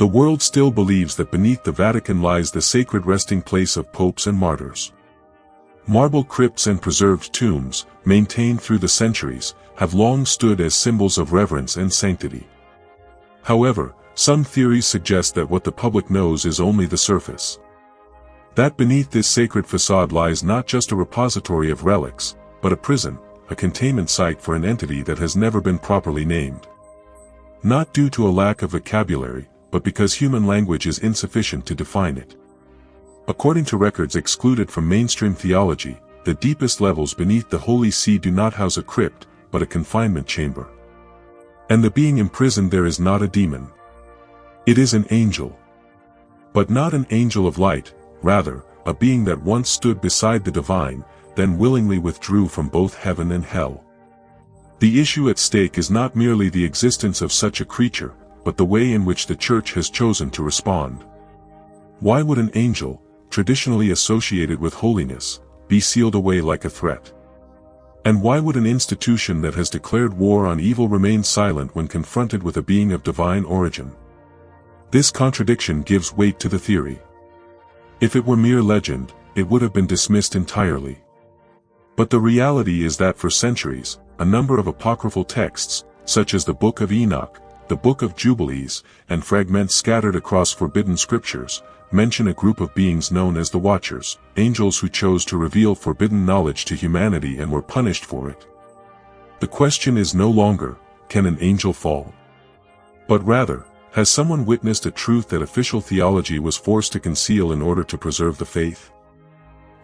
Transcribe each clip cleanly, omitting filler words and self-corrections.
The world still believes that beneath the Vatican lies the sacred resting place of popes and martyrs. Marble crypts and preserved tombs, maintained through the centuries, have long stood as symbols of reverence and sanctity. However, some theories suggest that what the public knows is only the surface. That beneath this sacred facade lies not just a repository of relics, but a prison, a containment site for an entity that has never been properly named. Not due to a lack of vocabulary, but because human language is insufficient to define it. According to records excluded from mainstream theology, the deepest levels beneath the Holy See do not house a crypt, but a confinement chamber. And the being imprisoned there is not a demon. It is an angel. But not an angel of light, rather, a being that once stood beside the divine, then willingly withdrew from both heaven and hell. The issue at stake is not merely the existence of such a creature, but the way in which the Church has chosen to respond. Why would an angel, traditionally associated with holiness, be sealed away like a threat? And why would an institution that has declared war on evil remain silent when confronted with a being of divine origin? This contradiction gives weight to the theory. If it were mere legend, it would have been dismissed entirely. But the reality is that for centuries, a number of apocryphal texts, such as the Book of Enoch, the Book of Jubilees, and fragments scattered across forbidden scriptures, mention a group of beings known as the Watchers, angels who chose to reveal forbidden knowledge to humanity and were punished for it. The question is no longer, can an angel fall? But rather, has someone witnessed a truth that official theology was forced to conceal in order to preserve the faith?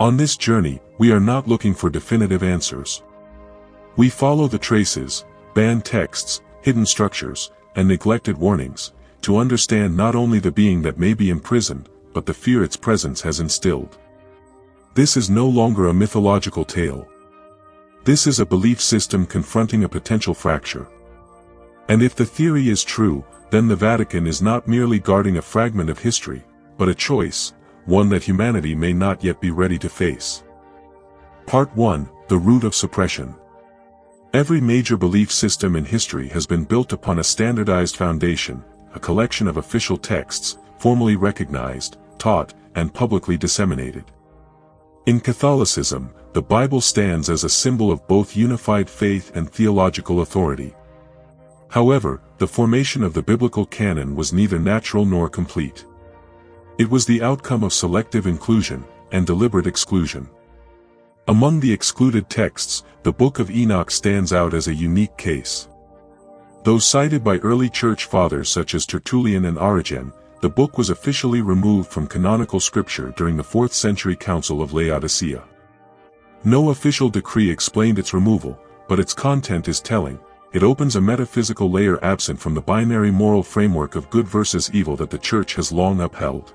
On this journey, we are not looking for definitive answers. We follow the traces, banned texts, hidden structures, and neglected warnings, to understand not only the being that may be imprisoned, but the fear its presence has instilled. This is no longer a mythological tale. This is a belief system confronting a potential fracture. And if the theory is true, then the Vatican is not merely guarding a fragment of history, but a choice, one that humanity may not yet be ready to face. Part 1: The Root of Suppression. Every major belief system in history has been built upon a standardized foundation, a collection of official texts, formally recognized, taught, and publicly disseminated. In Catholicism, the Bible stands as a symbol of both unified faith and theological authority. However, the formation of the biblical canon was neither natural nor complete. It was the outcome of selective inclusion and deliberate exclusion. Among the excluded texts, the Book of Enoch stands out as a unique case. Though cited by early church fathers such as Tertullian and Origen, the book was officially removed from canonical scripture during the 4th century Council of Laodicea. No official decree explained its removal, but its content is telling. It opens a metaphysical layer absent from the binary moral framework of good versus evil that the Church has long upheld.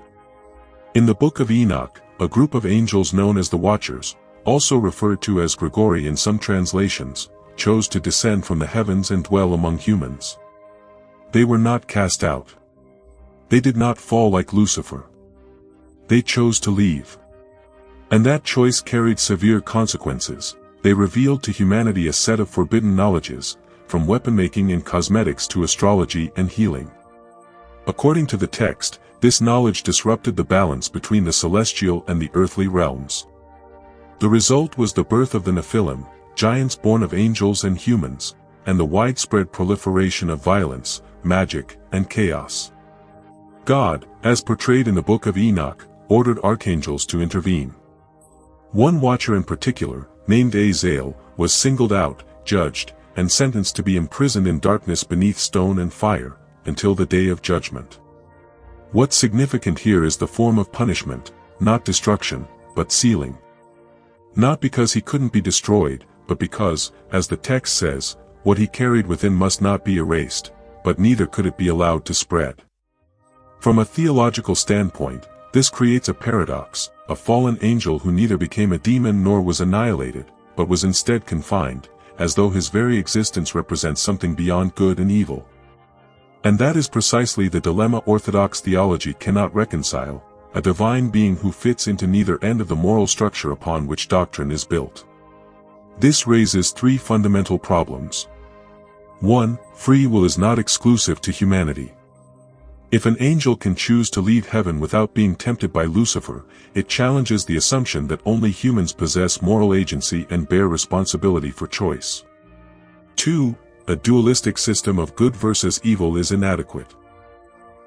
In the Book of Enoch, a group of angels known as the Watchers, also referred to as Grigori in some translations, chose to descend from the heavens and dwell among humans. They were not cast out. They did not fall like Lucifer. They chose to leave. And that choice carried severe consequences. They revealed to humanity a set of forbidden knowledges, from weapon-making and cosmetics to astrology and healing. According to the text, this knowledge disrupted the balance between the celestial and the earthly realms. The result was the birth of the Nephilim, giants born of angels and humans, and the widespread proliferation of violence, magic, and chaos. God, as portrayed in the Book of Enoch, ordered archangels to intervene. One watcher in particular, named Azazel, was singled out, judged, and sentenced to be imprisoned in darkness beneath stone and fire, until the day of judgment. What's significant here is the form of punishment, not destruction, but sealing. Not because he couldn't be destroyed, but because, as the text says, what he carried within must not be erased, but neither could it be allowed to spread. From a theological standpoint, this creates a paradox, a fallen angel who neither became a demon nor was annihilated, but was instead confined, as though his very existence represents something beyond good and evil. And that is precisely the dilemma Orthodox theology cannot reconcile, a divine being who fits into neither end of the moral structure upon which doctrine is built. This raises three fundamental problems. 1. Free will is not exclusive to humanity. If an angel can choose to leave heaven without being tempted by Lucifer, it challenges the assumption that only humans possess moral agency and bear responsibility for choice. 2. A dualistic system of good versus evil is inadequate.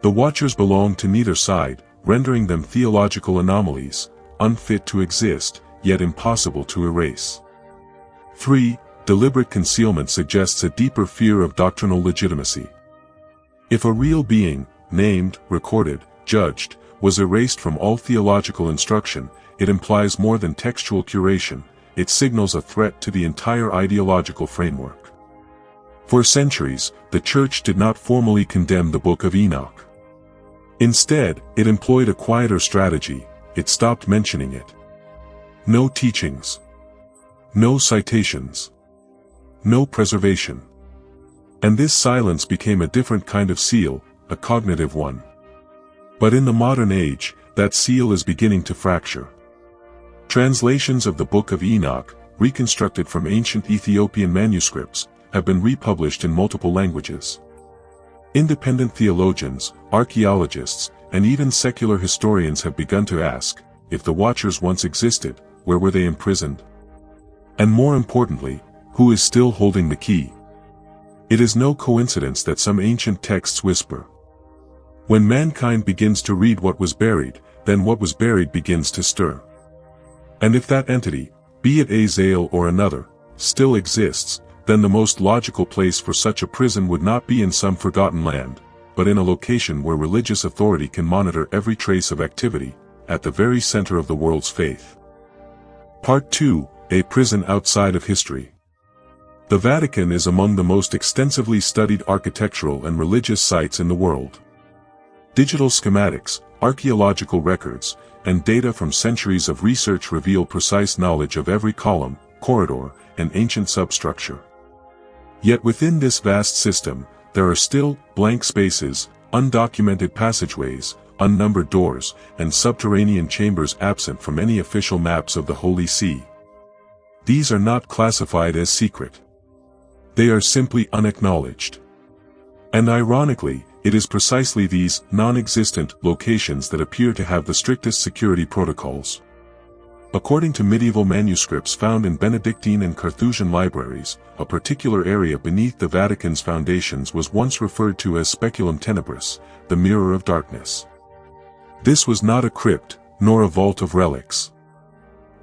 The Watchers belong to neither side, rendering them theological anomalies, unfit to exist, yet impossible to erase. 3. Deliberate concealment suggests a deeper fear of doctrinal legitimacy. If a real being, named, recorded, judged, was erased from all theological instruction, it implies more than textual curation, it signals a threat to the entire ideological framework. For centuries, the Church did not formally condemn the Book of Enoch. Instead, it employed a quieter strategy: it stopped mentioning it. No teachings. No citations. No preservation. And this silence became a different kind of seal, a cognitive one. But in the modern age, that seal is beginning to fracture. Translations of the Book of Enoch, reconstructed from ancient Ethiopian manuscripts, have been republished in multiple languages. Independent theologians, archaeologists, and even secular historians have begun to ask, if the Watchers once existed, where were they imprisoned? And more importantly, who is still holding the key? It is no coincidence that some ancient texts whisper, when mankind begins to read what was buried, then what was buried begins to stir. And if that entity, be it exile or another, still exists, then the most logical place for such a prison would not be in some forgotten land, but in a location where religious authority can monitor every trace of activity, at the very center of the world's faith. Part 2, A Prison Outside of History. The Vatican is among the most extensively studied architectural and religious sites in the world. Digital schematics, archaeological records, and data from centuries of research reveal precise knowledge of every column, corridor, and ancient substructure. Yet within this vast system, there are still blank spaces, undocumented passageways, unnumbered doors, and subterranean chambers absent from any official maps of the Holy See. These are not classified as secret. They are simply unacknowledged. And ironically, it is precisely these non-existent locations that appear to have the strictest security protocols. According to medieval manuscripts found in Benedictine and Carthusian libraries, a particular area beneath the Vatican's foundations was once referred to as speculum tenebris, the mirror of darkness. This was not a crypt, nor a vault of relics.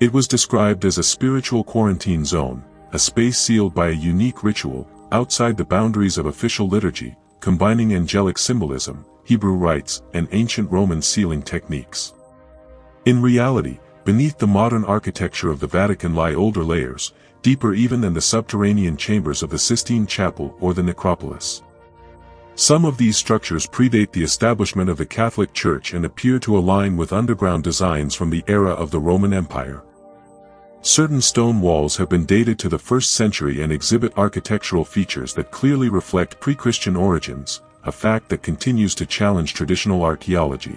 It was described as a spiritual quarantine zone, a space sealed by a unique ritual, outside the boundaries of official liturgy, combining angelic symbolism, Hebrew rites, and ancient Roman sealing techniques. In reality, beneath the modern architecture of the Vatican lie older layers, deeper even than the subterranean chambers of the Sistine Chapel or the necropolis. Some of these structures predate the establishment of the Catholic Church and appear to align with underground designs from the era of the Roman Empire. Certain stone walls have been dated to the 1st century and exhibit architectural features that clearly reflect pre-Christian origins, a fact that continues to challenge traditional archaeology.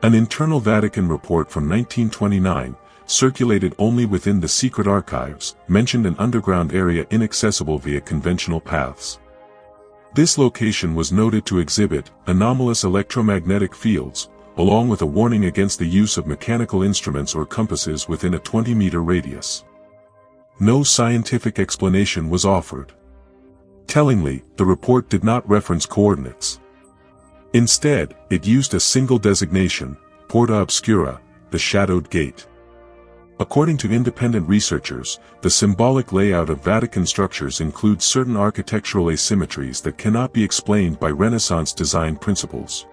An internal Vatican report from 1929, circulated only within the secret archives, mentioned an underground area inaccessible via conventional paths. This location was noted to exhibit anomalous electromagnetic fields, along with a warning against the use of mechanical instruments or compasses within a 20-meter radius. No scientific explanation was offered. Tellingly, the report did not reference coordinates. Instead, it used a single designation, Porta Obscura, the shadowed gate. According to independent researchers, the symbolic layout of Vatican structures includes certain architectural asymmetries that cannot be explained by Renaissance design principles.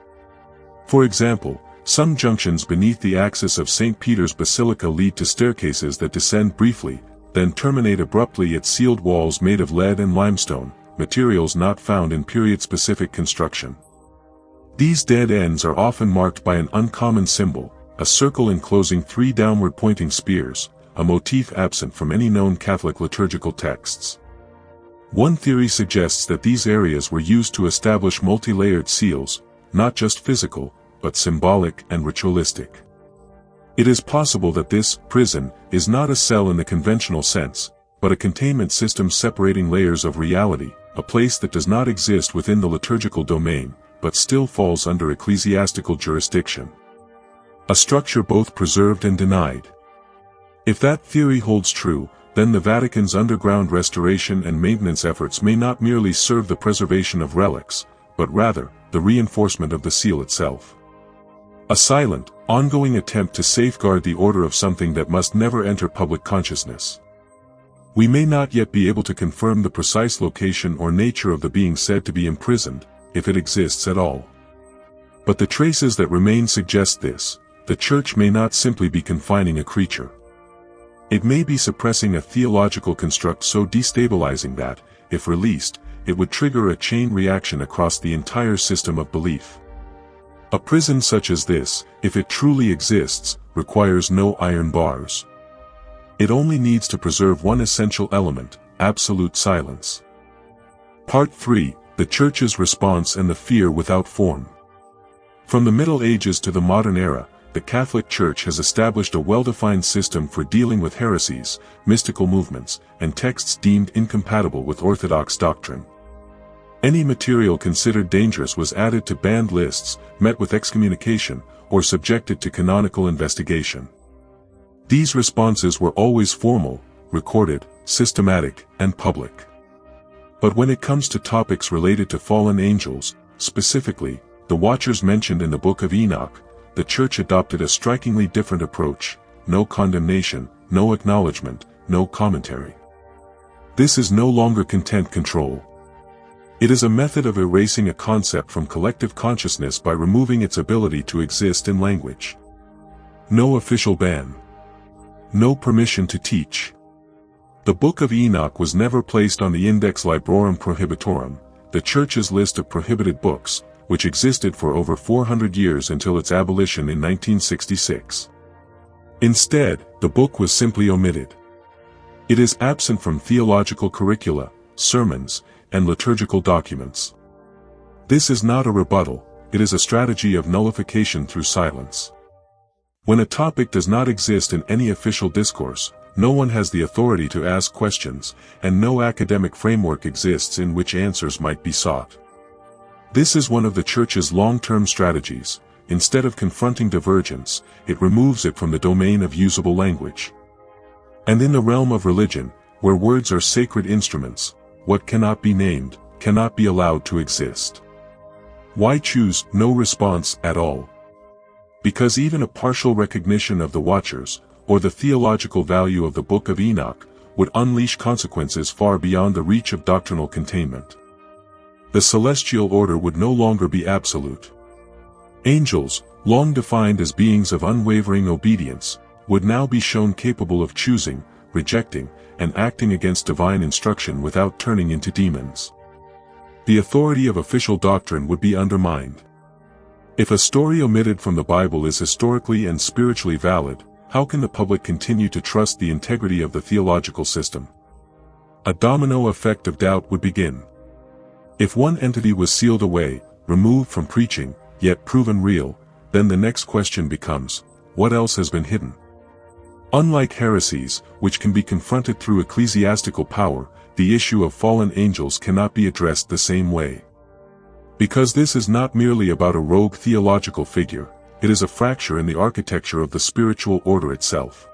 For example, some junctions beneath the axis of St. Peter's Basilica lead to staircases that descend briefly, then terminate abruptly at sealed walls made of lead and limestone, materials not found in period-specific construction. These dead ends are often marked by an uncommon symbol, a circle enclosing 3 downward-pointing spears, a motif absent from any known Catholic liturgical texts. One theory suggests that these areas were used to establish multi-layered seals, not just physical, but symbolic and ritualistic. It is possible that this prison is not a cell in the conventional sense, but a containment system separating layers of reality, a place that does not exist within the liturgical domain, but still falls under ecclesiastical jurisdiction. A structure both preserved and denied. If that theory holds true, then the Vatican's underground restoration and maintenance efforts may not merely serve the preservation of relics, but rather, the reinforcement of the seal itself. A silent, ongoing attempt to safeguard the order of something that must never enter public consciousness. We may not yet be able to confirm the precise location or nature of the being said to be imprisoned, if it exists at all. But the traces that remain suggest this: the Church may not simply be confining a creature. It may be suppressing a theological construct so destabilizing that, if released, it would trigger a chain reaction across the entire system of belief. A prison such as this, if it truly exists, requires no iron bars. It only needs to preserve one essential element: absolute silence. Part 3: The Church's Response and the Fear Without Form. From the Middle Ages to the modern era, the Catholic Church has established a well-defined system for dealing with heresies, mystical movements, and texts deemed incompatible with orthodox doctrine. Any material considered dangerous was added to banned lists, met with excommunication, or subjected to canonical investigation. These responses were always formal, recorded, systematic, and public. But when it comes to topics related to fallen angels, specifically, the watchers mentioned in the Book of Enoch, the Church adopted a strikingly different approach: no condemnation, no acknowledgement, no commentary. This is no longer content control. It is a method of erasing a concept from collective consciousness by removing its ability to exist in language. No official ban. No permission to teach. The Book of Enoch was never placed on the Index Librorum Prohibitorum, the Church's list of prohibited books, which existed for over 400 years until its abolition in 1966. Instead, the book was simply omitted. It is absent from theological curricula, sermons, and liturgical documents. This is not a rebuttal, it is a strategy of nullification through silence. When a topic does not exist in any official discourse, no one has the authority to ask questions, and no academic framework exists in which answers might be sought. This is one of the Church's long-term strategies. Instead of confronting divergence, it removes it from the domain of usable language. And in the realm of religion, where words are sacred instruments, what cannot be named, cannot be allowed to exist. Why choose no response at all? Because even a partial recognition of the watchers, or the theological value of the Book of Enoch, would unleash consequences far beyond the reach of doctrinal containment. The celestial order would no longer be absolute. Angels, long defined as beings of unwavering obedience, would now be shown capable of choosing, rejecting, and acting against divine instruction without turning into demons. The authority of official doctrine would be undermined. If a story omitted from the Bible is historically and spiritually valid, how can the public continue to trust the integrity of the theological system? A domino effect of doubt would begin. If one entity was sealed away, removed from preaching, yet proven real, then the next question becomes, what else has been hidden? Unlike heresies, which can be confronted through ecclesiastical power, the issue of fallen angels cannot be addressed the same way. Because this is not merely about a rogue theological figure, it is a fracture in the architecture of the spiritual order itself.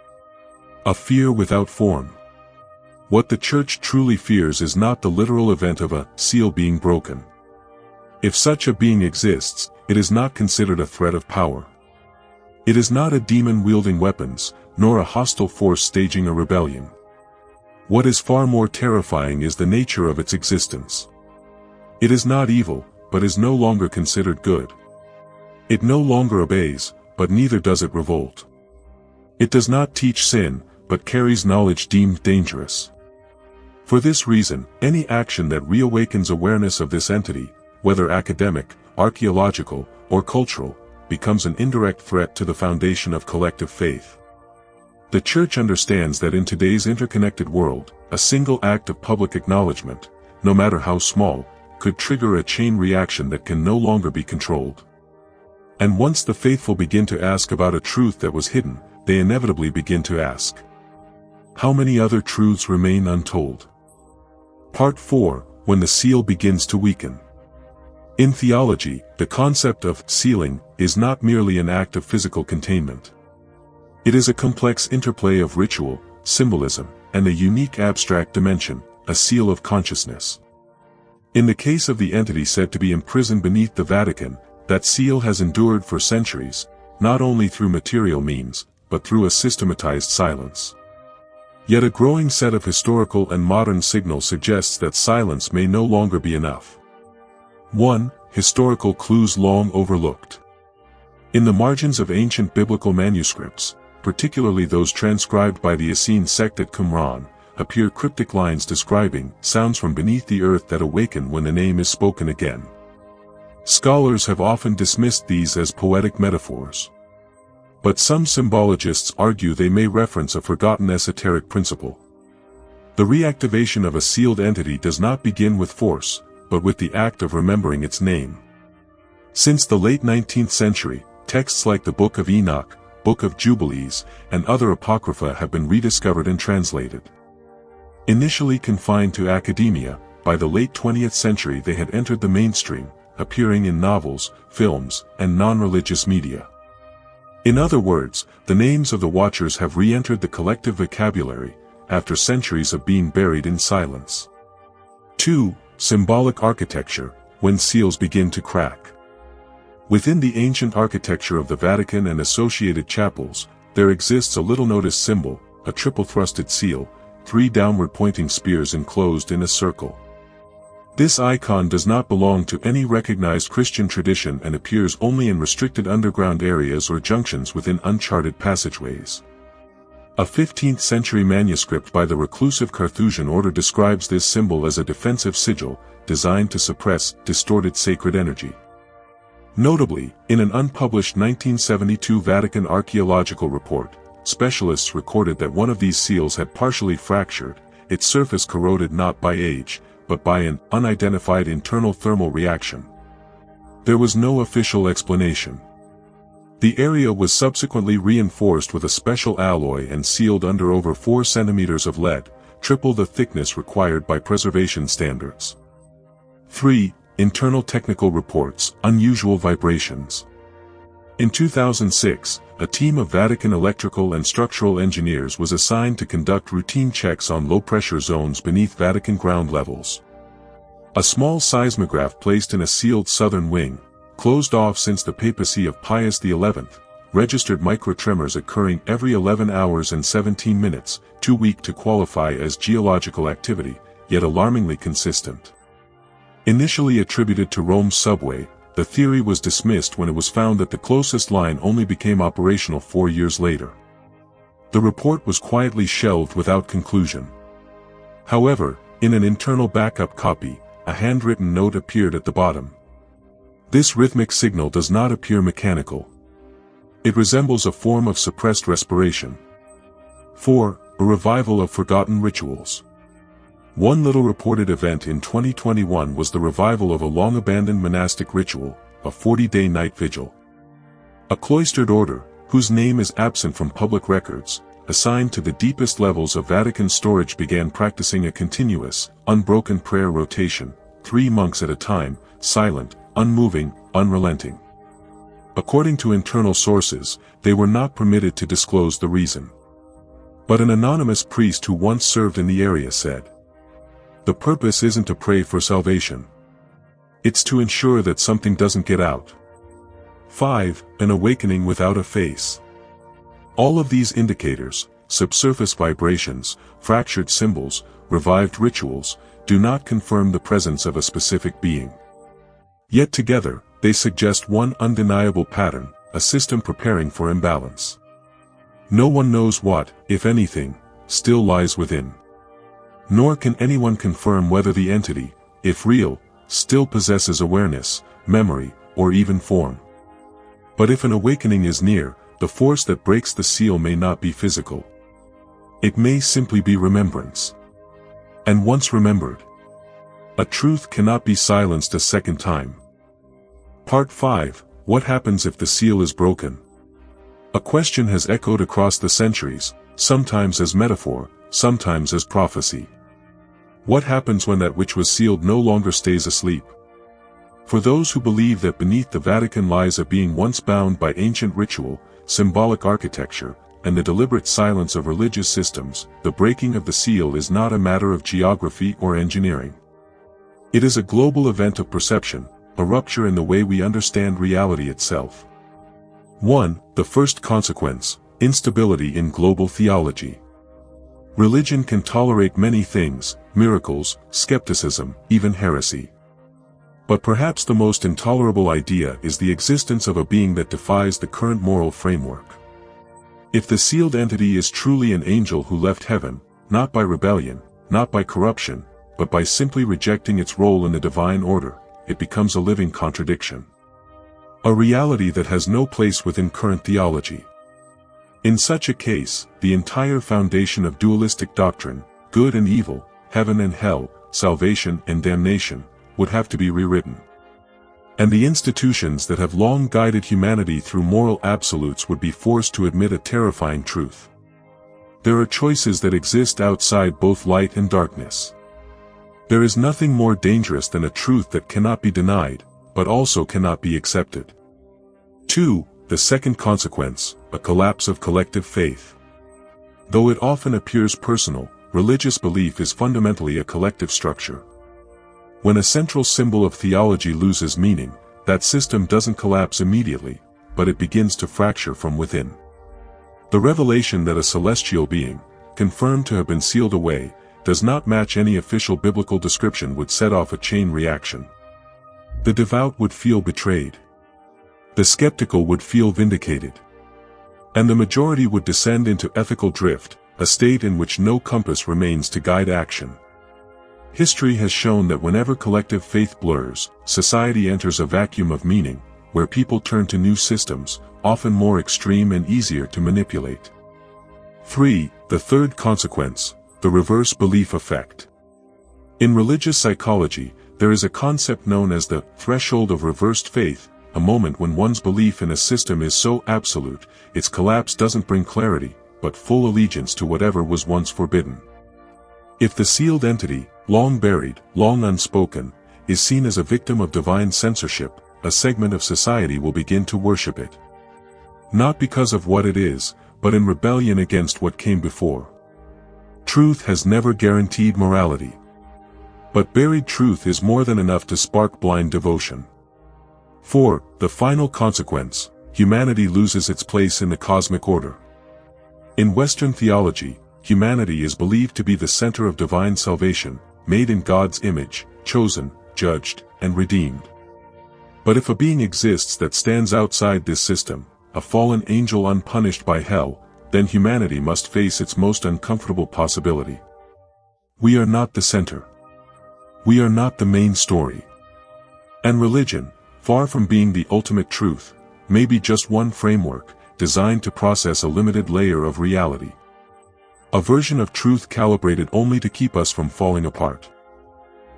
A fear without form. What the Church truly fears is not the literal event of a seal being broken. If such a being exists, it is not considered a threat of power. It is not a demon wielding weapons, nor a hostile force staging a rebellion. What is far more terrifying is the nature of its existence. It is not evil, but is no longer considered good. It no longer obeys, but neither does it revolt. It does not teach sin, but carries knowledge deemed dangerous. For this reason, any action that reawakens awareness of this entity, whether academic, archaeological, or cultural, becomes an indirect threat to the foundation of collective faith. The Church understands that in today's interconnected world, a single act of public acknowledgement, no matter how small, could trigger a chain reaction that can no longer be controlled. And once the faithful begin to ask about a truth that was hidden, they inevitably begin to ask, how many other truths remain untold? Part 4, When the Seal Begins to Weaken. In theology, the concept of sealing is not merely an act of physical containment. It is a complex interplay of ritual, symbolism, and a unique abstract dimension, a seal of consciousness. In the case of the entity said to be imprisoned beneath the Vatican, that seal has endured for centuries, not only through material means, but through a systematized silence. Yet a growing set of historical and modern signals suggests that silence may no longer be enough. 1. Historical clues long overlooked. In the margins of ancient biblical manuscripts, particularly those transcribed by the Essene sect at Qumran, appear cryptic lines describing sounds from beneath the earth that awaken when the name is spoken again. Scholars have often dismissed these as poetic metaphors. But some symbologists argue they may reference a forgotten esoteric principle. The reactivation of a sealed entity does not begin with force, but with the act of remembering its name. Since the late 19th century, texts like the Book of Enoch, Book of Jubilees, and other apocrypha have been rediscovered and translated. Initially confined to academia, by the late 20th century they had entered the mainstream, appearing in novels, films, and non-religious media. In other words, the names of the Watchers have re-entered the collective vocabulary, after centuries of being buried in silence. 2. Symbolic architecture, when seals begin to crack. Within the ancient architecture of the Vatican and associated chapels, there exists a little-noticed symbol, a triple-thrusted seal, 3 downward-pointing spears enclosed in a circle. This icon does not belong to any recognized Christian tradition and appears only in restricted underground areas or junctions within uncharted passageways. A 15th-century manuscript by the reclusive Carthusian order describes this symbol as a defensive sigil, designed to suppress distorted sacred energy. Notably, in an unpublished 1972 Vatican archaeological report, specialists recorded that one of these seals had partially fractured, its surface corroded not by age, but by an unidentified internal thermal reaction. There was no official explanation. The area was subsequently reinforced with a special alloy and sealed under over 4 centimeters of lead, triple the thickness required by preservation standards. 3. Internal technical reports, unusual vibrations. In 2006, a team of Vatican electrical and structural engineers was assigned to conduct routine checks on low-pressure zones beneath Vatican ground levels. A small seismograph placed in a sealed southern wing, closed off since the papacy of Pius XI, registered microtremors occurring every 11 hours and 17 minutes, too weak to qualify as geological activity, yet alarmingly consistent. Initially attributed to Rome's subway, the theory was dismissed when it was found that the closest line only became operational 4 years later. The report was quietly shelved without conclusion. However, in an internal backup copy, a handwritten note appeared at the bottom. This rhythmic signal does not appear mechanical. It resembles a form of suppressed respiration. 4. A revival of forgotten rituals. One little reported event in 2021 was the revival of a long-abandoned monastic ritual, a 40-day night vigil. A cloistered order, whose name is absent from public records, assigned to the deepest levels of Vatican storage began practicing a continuous, unbroken prayer rotation, 3 monks at a time, silent, unmoving, unrelenting. According to internal sources, they were not permitted to disclose the reason. But an anonymous priest who once served in the area said, "The purpose isn't to pray for salvation. It's to ensure that something doesn't get out." 5. An awakening without a face. All of these indicators, subsurface vibrations, fractured symbols, revived rituals, do not confirm the presence of a specific being. Yet together, they suggest one undeniable pattern, a system preparing for imbalance. No one knows what, if anything, still lies within. Nor can anyone confirm whether the entity, if real, still possesses awareness, memory, or even form. But if an awakening is near, the force that breaks the seal may not be physical. It may simply be remembrance. And once remembered, a truth cannot be silenced a second time. Part 5. What happens if the seal is broken? A question has echoed across the centuries, sometimes as metaphor, sometimes as prophecy. What happens when that which was sealed no longer stays asleep? For those who believe that beneath the Vatican lies a being once bound by ancient ritual, symbolic architecture, and the deliberate silence of religious systems, the breaking of the seal is not a matter of geography or engineering. It is a global event of perception, a rupture in the way we understand reality itself. 1. The first consequence: instability in global theology. Religion can tolerate many things: miracles, skepticism, even heresy. But perhaps the most intolerable idea is the existence of a being that defies the current moral framework. If the sealed entity is truly an angel who left heaven, not by rebellion, not by corruption, but by simply rejecting its role in the divine order, it becomes a living contradiction. A reality that has no place within current theology. In such a case, the entire foundation of dualistic doctrine, good and evil, heaven and hell, salvation and damnation, would have to be rewritten. And the institutions that have long guided humanity through moral absolutes would be forced to admit a terrifying truth. There are choices that exist outside both light and darkness. There is nothing more dangerous than a truth that cannot be denied, but also cannot be accepted. 2. The second consequence: a collapse of collective faith. Though it often appears personal, religious belief is fundamentally a collective structure. When a central symbol of theology loses meaning, that system doesn't collapse immediately, but it begins to fracture from within. The revelation that a celestial being, confirmed to have been sealed away, does not match any official biblical description would set off a chain reaction. The devout would feel betrayed. The skeptical would feel vindicated. And the majority would descend into ethical drift, a state in which no compass remains to guide action. History has shown that whenever collective faith blurs, society enters a vacuum of meaning, where people turn to new systems, often more extreme and easier to manipulate. 3. The third consequence: the reverse belief effect. In religious psychology, there is a concept known as the threshold of reversed faith, a moment when one's belief in a system is so absolute, its collapse doesn't bring clarity, but full allegiance to whatever was once forbidden. If the sealed entity, long buried, long unspoken, is seen as a victim of divine censorship, a segment of society will begin to worship it. Not because of what it is, but in rebellion against what came before. Truth has never guaranteed morality. But buried truth is more than enough to spark blind devotion. 4. The final consequence: humanity loses its place in the cosmic order. In Western theology, humanity is believed to be the center of divine salvation, made in God's image, chosen, judged, and redeemed. But if a being exists that stands outside this system, a fallen angel unpunished by hell, then humanity must face its most uncomfortable possibility. We are not the center. We are not the main story. And religion, far from being the ultimate truth, may be just one framework, designed to process a limited layer of reality. A version of truth calibrated only to keep us from falling apart.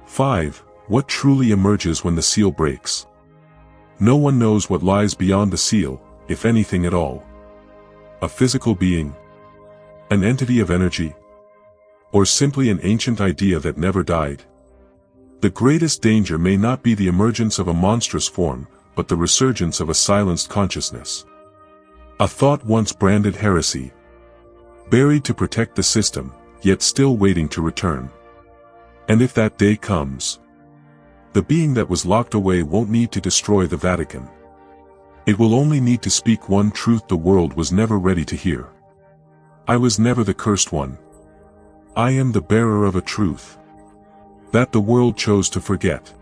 5. What truly emerges when the seal breaks? No one knows what lies beyond the seal, if anything at all. A physical being? An entity of energy? Or simply an ancient idea that never died? The greatest danger may not be the emergence of a monstrous form, but the resurgence of a silenced consciousness. A thought once branded heresy. Buried to protect the system, yet still waiting to return. And if that day comes, the being that was locked away won't need to destroy the Vatican. It will only need to speak one truth the world was never ready to hear. I was never the cursed one. I am the bearer of a truth that the world chose to forget.